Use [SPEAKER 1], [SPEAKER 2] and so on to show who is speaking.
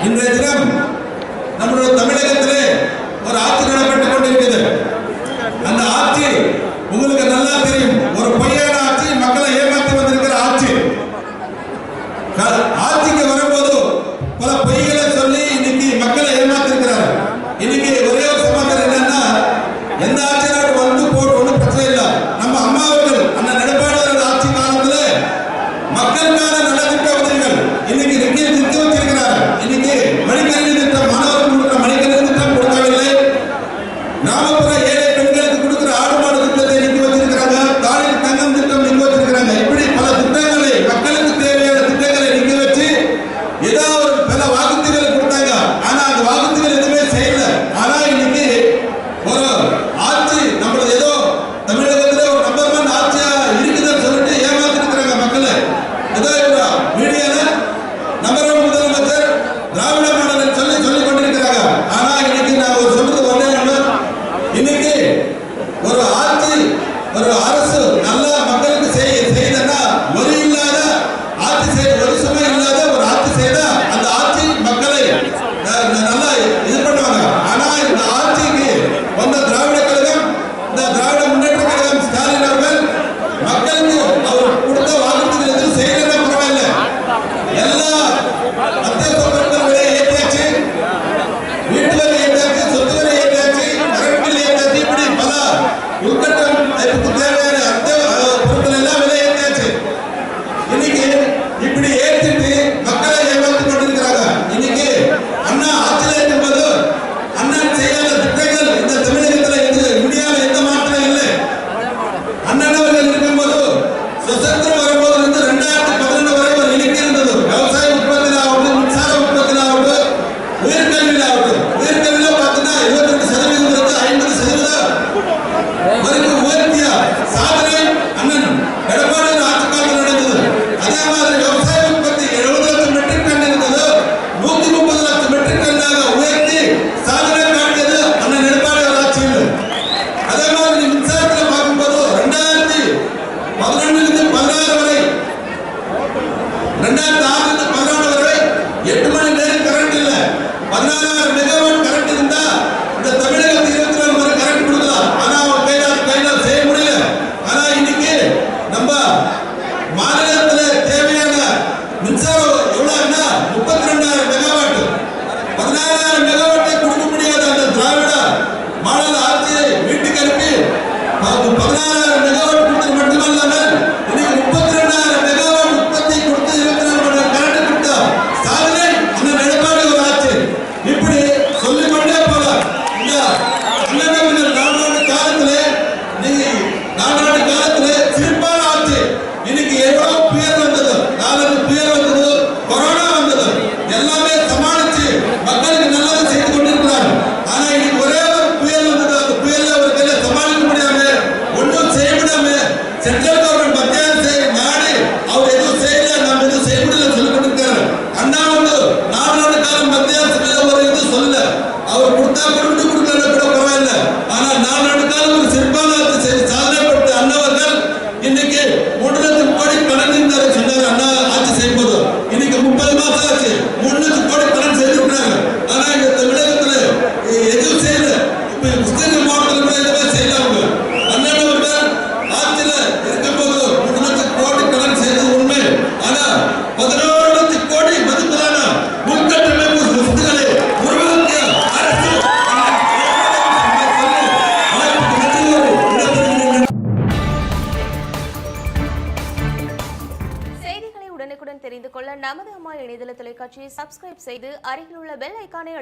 [SPEAKER 1] இன்றைய தினம் நம்முடைய தமிழகத்திலே ஒரு ஆட்சி நடைபெற்றுக் கொண்டிருக்கிறது. அந்த ஆட்சி உங்களுக்கு நல்லா தெரியும். ஒரு பொய்யான ஆட்சி, மக்களை ஏமாற்றி வந்திருக்கிற ஆட்சி. ஆட்சிக்கு வரும்போது பல பொய்களை சொல்லி இன்னைக்கு மக்களை ஏமாத்திருக்கிறார். இன்னைக்கு ஒரே ஒரு சமாச்சாரம் என்னன்னா, எந்த ஆட்சியாளர் வந்து போட்டு ஒன்றும் பிரச்சனை இல்லை. நம்ம அம்மா அவர்கள் அந்த எடப்பாடி ஆட்சி காலத்தில் மக்களுக்கான நலத்திட்ட உதவிகள் இன்னைக்கு நிறுத்தி வச்சிருக்கிறார். இன்னைக்கு மடிக்கணினி திட்டம், மாணவர்கள் கொடுக்கிற மடிக்கணினி திட்டம் கொடுக்கவில்லை. கிராமப்புற ஏழை பெண்களுக்கு கொடுக்கிற ஆடு மாடு திட்டத்தை நிறுத்தி வச்சிருக்கிறாங்க. தாலிக்கு தங்கம் திட்டம் நிறுத்தி வச்சிருக்கிறாங்க. இப்படி பல திட்டங்களை, மக்களுக்கு தேவையான திட்டங்களை நிறுத்தி வச்சு ஏதாவது ஒரு பல வாக்குறுதிகளை கொடுத்தாங்க. ஆனா அந்த வாக்குறுதிகள் எதுவுமே செய்யல. ஆனா இன்னைக்கு ஒரு ஆட்சி நம்மளது ஏதோ தமிழகத்தில் ஒரு நம்பர் ஒன் ஆட்சியா இருக்குதுன்னு சொல்லிட்டு ஏமாத்திருக்கிறாங்க மக்களை. ஏதோ மீடியால நம்பர் ஒன் முதலமைச்சர் திராவிட மாடல் சொல்லிக் கொண்டிருக்கிறாங்க. ஆனா இன்னைக்கு நான் ஒரு சொல்றது வந்தேன். இன்னைக்கு ஒரு ஆட்சி, ஒரு அரசு நல்லா மக்களுக்கு செய்தனா, ஒரு இல்லாத ஆட்சி செய்ய, ஒரு சுமை இல்லாத ஒரு ஆட்சி செய்தா அந்த ஆட்சி மக்களை நல்லா இது பண்ணுவாங்க. ஆனா இந்த ஆட்சிக்கு வந்த திராவிட கழகம், இந்த திராவிட முன்னேற்ற கழகம், ஸ்டாலின் அவர்கள் மக்களுக்கு அவர் கொடுத்த வாக்குறுதிகள் எதுவும் செய்யலன்னா பரவாயில்ல, எல்லா அத்தியாவசிய பொருட்கள் விலையை ஏற்றியாச்சு, வீட்டு வரி ஏற்றியாச்சு, சொத்து வரி ஏற்றியாச்சு, கரண்ட் பில் ஏற்றியாச்சு. இப்படி பல உள்கட்டமைப்புக்கு தேவையான பொருட்கள் எல்லாம் விலை ஏற்றியாச்சு. இன்னைக்கு இப்படி ஏற்றிட்டு மக்களை ஏமாற்றிக் கொண்டிருக்கிறாங்க. இன்னைக்கு அண்ணா ஆட்சியில் இருக்கும்போது அண்ணன் செய்யாத திட்டங்கள் இந்த தமிழகத்தில் இந்தியாவில் எந்த மாற்றம் இல்லை. அண்ணன் அவர்கள் இருக்கும்போது சுதந்திரம் வரும்போது 2011 வரை ஒரு இலக்கு இருந்தது. விவசாய உற்பத்தியில் ஆகட்டும், மின்சார உற்பத்தியில் ஆகட்டும், உயர்கல்வியில் ஆகட்டும். உயர்கல்வியில் பார்த்தீங்கன்னா 22% 50% வரைக்கும் உயர்த்திய சாதனை அண்ணன் எடப்பாடி ஆட்சி காலத்தில் நடந்தது. அதே மாதிரி விவசாய உற்பத்தி 70 லட்சம் மெட்ரிக் டன் இருந்தது, 130 லட்சம் மெட்ரிக் டன்னாக உயர்த்தி சாதனை காட்டியது அண்ணன் எடப்பாடி ஆட்சியில். அதே மாதிரி மின்சாரத்தில் பார்க்கும்போது 2011 16 வரை, 2006 16 வரை 8 மணி நேரம் கரண்ட் இல்லை. 16,000 மெகாவாட் கரண்ட் இருந்தா இந்த தமிழகத்துக்கு 24 மணி கரண்ட் கொடுக்கலாம். ஆனா அவங்க கையால் செய்ய முடியல. ஆனா இன்னைக்கு நம்ம மாநிலத்தில் தேவையான மின்சாரம் எவ்வளவுன்னா 32,000 மெகாவாட். 16,000 மெகாவாட்டை கொடுக்க முடியாத அந்த திராவிட மாடல் ஆட்சியை வீட்டுக்கு அனுப்பி 16,000 மெகாவாட் கொடுத்தது மட்டுமல்லாமல் இன்னைக்கு 32,000 மெகாவாட் உற்பத்தி கொடுத்து 24 மணி நேரம் கரண்ட் கொடுத்த சாதனை அண்ணன் எடப்பாடி ஒரு ஆட்சி. இப்படி சொல்லிக்கொண்டே போலாம். இந்த அண்ணன் நாடாண்டு காலத்திலே, நீங்க நாடாண்டு காலத்திலே சிறப்பான ஆட்சி. இன்னைக்கு எவ்வளவு புயல் வந்தது, 4 புயல் வந்தது, கொரோனா வந்தது, எல்லாமே சமாளிச்சு மக்களுக்கு நல்லது செய்து கொண்டிருக்கிறார். ஆனா இன்னைக்கு ஒரே ஒரு புயல் வந்தது. அந்த புயல்ல ஒரு கையில சமாளிக்க முடியாம, ஒன்றும் செய்ய முடியாம சென்ட்ரல் கவர்மெண்ட் மத்திய அரசு நாடு அவர் எதுவும் செய்யல, நாம் எதுவும் செய்ய முடியல சொல்லி கொண்டிருக்காரு. அண்ணா வந்து 4 ஆண்டு காலம் மத்திய அரசு ஒரு இது சொல்லல. அவர் கொடுத்தா கொடுக்கல கூட பரவாயில்ல. ஆனா 4 ஆண்டு காலம் ஒரு சிறப்பான ஆட்சி செய்து சாதனைப்பட்ட அண்ணாவர்கள் இன்னைக்கு 3 லட்சம் கோடி கடன் இருந்தாரு சொன்னாரு. அண்ணா ஆட்சி செய்யும்போது இன்னைக்கு 30 மாசம் ஆச்சு, 3 லட்சம் கோடி கடன் செய்திருக்கிறாங்க. ஆனா இந்த தமிழகத்துல எதுவும் செய்யல. இப்ப கிருஷ்ணகிரி மாவட்டத்தில் கூட எதுவுமே செய்யல. அவங்க அண்ணன் அவர்கள் ஆட்சியில இருக்கும்போது 3 லட்சம் கோடி கடன் செய்தது உண்மை. ஆனா 11 லட்சம் கோடி மதிப்பிலான உள்கட்டமைப்பு சொத்துக்களை உருவாக்கிய அரசு.
[SPEAKER 2] செய்திகளை உடனுக்குடன் தெரிந்து கொள்ள நமது அம்மா இணையதள தொலைக்காட்சியை சப்ஸ்கிரைப் செய்து அருகில் உள்ள பெல் ஐகானை